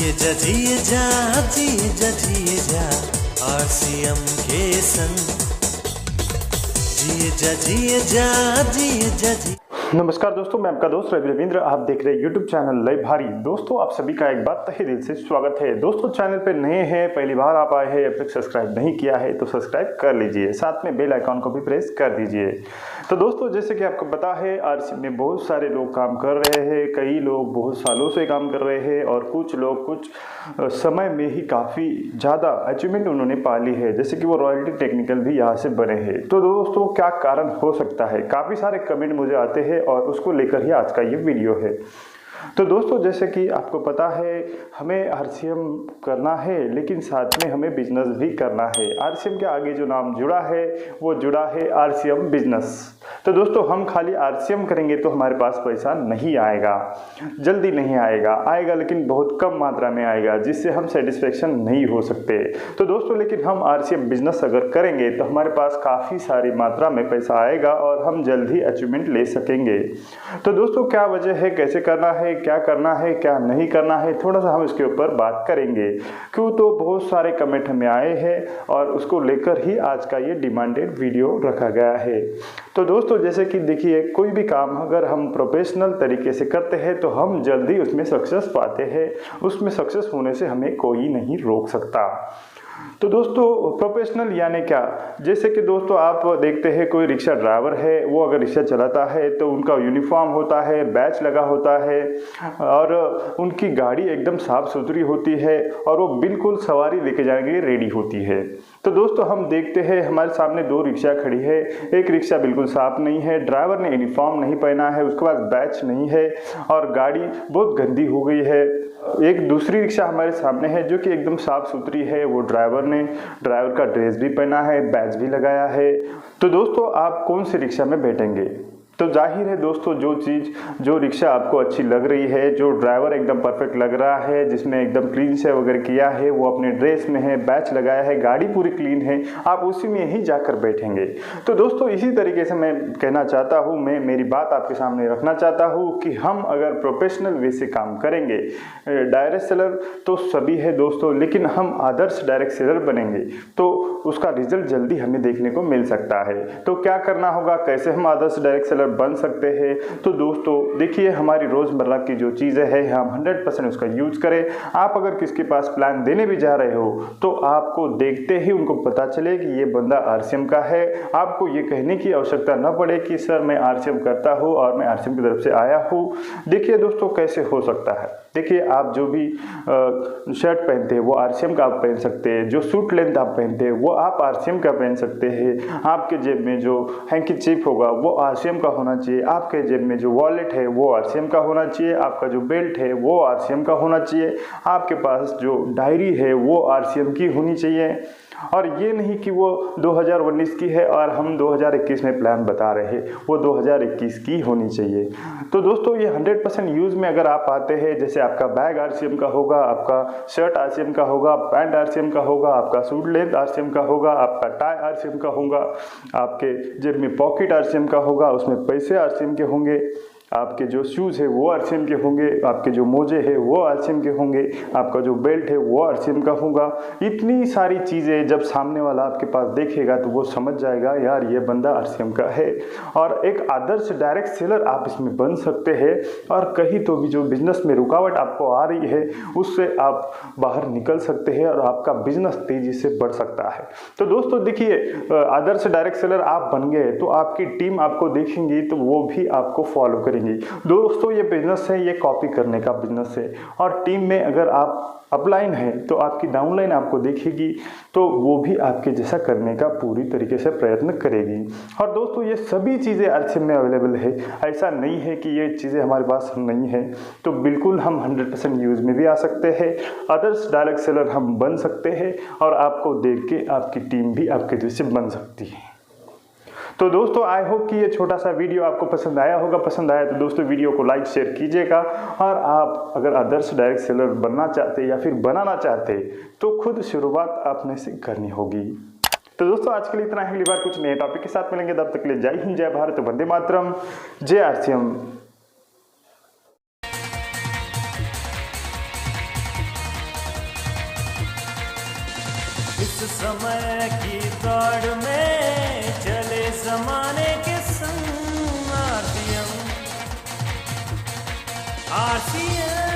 जिए जा RCM के संग जिए जा। नमस्कार दोस्तों, मैं आपका दोस्त रविंद्र। आप देख रहे हैं यूट्यूब चैनल लाई भारी। दोस्तों, आप सभी का एक बार तहे दिल से स्वागत है। दोस्तों, चैनल पे नए हैं, पहली बार आप आए हैं, अब तक सब्सक्राइब नहीं किया है तो सब्सक्राइब कर लीजिए, साथ में बेल आइकॉन को भी प्रेस कर दीजिए। तो दोस्तों, जैसे कि आपको पता है, RCM में बहुत सारे लोग काम कर रहे हैं, कई लोग बहुत सालों से काम कर रहे हैं और कुछ लोग कुछ समय में ही काफ़ी ज़्यादा अचीवमेंट उन्होंने पा ली है, जैसे कि वो रॉयल्टी टेक्निकल भी यहाँ से बने हैं। तो दोस्तों, क्या कारण हो सकता है? काफ़ी सारे कमेंट मुझे आते हैं और उसको लेकर ही आज का ये वीडियो है। तो दोस्तों, जैसे कि आपको पता है, हमें RCM करना है, लेकिन साथ में हमें बिजनेस भी करना है। RCM के आगे जो नाम जुड़ा है वो जुड़ा है RCM बिजनेस। तो दोस्तों, हम खाली RCM करेंगे तो हमारे पास पैसा नहीं आएगा, जल्दी नहीं आएगा लेकिन बहुत कम मात्रा में आएगा, जिससे हम सेटिस्फेक्शन नहीं हो सकते। तो दोस्तों, लेकिन हम RCM बिजनेस अगर करेंगे तो हमारे पास काफ़ी सारी मात्रा में पैसा आएगा और हम जल्द ही अचीवमेंट ले सकेंगे। तो दोस्तों, क्या वजह है, कैसे करना है, क्या करना है, क्या नहीं करना है, थोड़ा सा हम इसके ऊपर बात करेंगे। क्यों, तो बहुत सारे कमेंट हमें आए हैं और उसको लेकर ही आज का ये डिमांडेड वीडियो रखा गया है। तो दोस्तों, जैसे कि देखिए, कोई भी काम अगर हम प्रोफेशनल तरीके से करते हैं तो हम जल्दी उसमें सक्सेस पाते हैं। उसमें सक्सेस होने से हमें कोई नहीं रोक सकता। तो दोस्तों, प्रोफेशनल यानी क्या? जैसे कि दोस्तों, आप देखते हैं कोई रिक्शा ड्राइवर है, वो अगर रिक्शा चलाता है तो उनका यूनिफॉर्म होता है, बैच लगा होता है और उनकी गाड़ी एकदम साफ़ सुथरी होती है और वो बिल्कुल सवारी लेके जाने के लिए रेडी होती है। तो दोस्तों, हम देखते हैं हमारे सामने दो रिक्शा खड़ी है, एक रिक्शा बिल्कुल साफ नहीं है, ड्राइवर ने यूनिफॉर्म नहीं पहना है, उसके पास बैच नहीं है और गाड़ी बहुत गंदी हो गई है। एक दूसरी रिक्शा हमारे सामने है जो कि एकदम साफ सुथरी है, वो ड्राइवर का ड्रेस भी पहना है, बैच भी लगाया है। तो दोस्तों, आप कौन सी रिक्शा में बैठेंगे? तो जाहिर है दोस्तों, जो रिक्शा आपको अच्छी लग रही है, जो ड्राइवर एकदम परफेक्ट लग रहा है, जिसने एकदम क्लीन से वगैरह किया है, वो अपने ड्रेस में है, बैच लगाया है, गाड़ी पूरी क्लीन है, आप उसी में ही जाकर बैठेंगे। तो दोस्तों, इसी तरीके से मैं कहना चाहता हूँ, मैं मेरी बात आपके सामने रखना चाहता हूँ कि हम अगर प्रोफेशनल वे से काम करेंगे, डायरेक्ट सेलर तो सभी है दोस्तों, लेकिन हम आदर्श डायरेक्ट सेलर बनेंगे तो उसका रिजल्ट जल्दी हमें देखने को मिल सकता है। तो क्या करना होगा, कैसे हम आदर्श डायरेक्ट सेलर बन सकते हैं? तो दोस्तों देखिए, हमारी रोज़मर्रा की जो चीज़ें हैं हम 100% उसका यूज करें। आप अगर किसके पास प्लान देने भी जा रहे हो तो आपको देखते ही उनको पता चले कि ये बंदा RCM का है। आपको ये कहने की आवश्यकता न पड़े कि सर मैं RCM करता हूँ और मैं RCM की तरफ से आया हूँ। देखिए दोस्तों, कैसे हो सकता है। देखिए, आप जो भी शर्ट पहनते हैं वो RCM का आप पहन सकते हैं, जो सूट लेंथ आप पहनते हैं वो आप RCM का पहन सकते हैं। आपके जेब में जो हैंकीचीफ होगा वो RCM का होना चाहिए, आपके जेब में जो वॉलेट है वो RCM का होना चाहिए, आपका जो बेल्ट है वो RCM का होना चाहिए, आपके पास जो डायरी है वो RCM की होनी चाहिए। और ये नहीं कि वो 2019 की है और हम 2021 में प्लान बता रहे हैं, वो 2021 की होनी चाहिए। तो दोस्तों, ये 100% यूज़ में अगर आप आते हैं, जैसे आपका बैग RCM का होगा, आपका शर्ट RCM का होगा, पैंट RCM का होगा, आपका सूट लेंथ RCM का होगा, आपका टाई RCM का होगा, आपके जेब में पॉकेट RCM का होगा, उसमें पैसे RCM के होंगे, आपके जो शूज़ है वो RCM के होंगे, आपके जो मोजे हैं वो RCM के होंगे, आपका जो बेल्ट है वो RCM का होगा। इतनी सारी चीज़ें जब सामने वाला आपके पास देखेगा तो वो समझ जाएगा, यार ये बंदा RCM का है। और एक आदर्श डायरेक्ट सेलर आप इसमें बन सकते हैं और कहीं तो भी जो बिजनेस में रुकावट आपको आ रही है उससे आप बाहर निकल सकते हैं और आपका बिजनेस तेज़ी से बढ़ सकता है। तो दोस्तों देखिए, आदर्श डायरेक्ट सेलर आप बन गए तो आपकी टीम आपको देखेंगी तो वो भी आपको फॉलो करेंगी। दोस्तों, ये बिजनेस है, ये कॉपी करने का बिजनेस है और टीम में अगर आप अपलाइन है तो आपकी डाउनलाइन आपको देखेगी तो वो भी आपके जैसा करने का पूरी तरीके से प्रयत्न करेगी। और दोस्तों, ये सभी चीज़ें RCM में अवेलेबल है, ऐसा नहीं है कि ये चीज़ें हमारे पास नहीं है। तो बिल्कुल हम 100% यूज़ में भी आ सकते हैं, आदर्श डायरेक्ट सेलर हम बन सकते हैं और आपको देख के आपकी टीम भी आपके जैसे बन सकती है। तो दोस्तों, आई होप कि ये छोटा सा वीडियो आपको पसंद आया होगा। पसंद आया तो दोस्तों वीडियो को लाइक शेयर कीजिएगा और आप अगर आदर्श डायरेक्ट सेलर बनना चाहते या फिर बनाना चाहते तो खुद शुरुआत आपने से करनी होगी। तो दोस्तों, आज के लिए इतना ही। अगली बार कुछ नए टॉपिक के साथ मिलेंगे, तब तक के लिए जय हिंद, जय भारत, वंदे मातरम, जय RCM। समय की दौड़ में चले जमाने के संग आरसीएम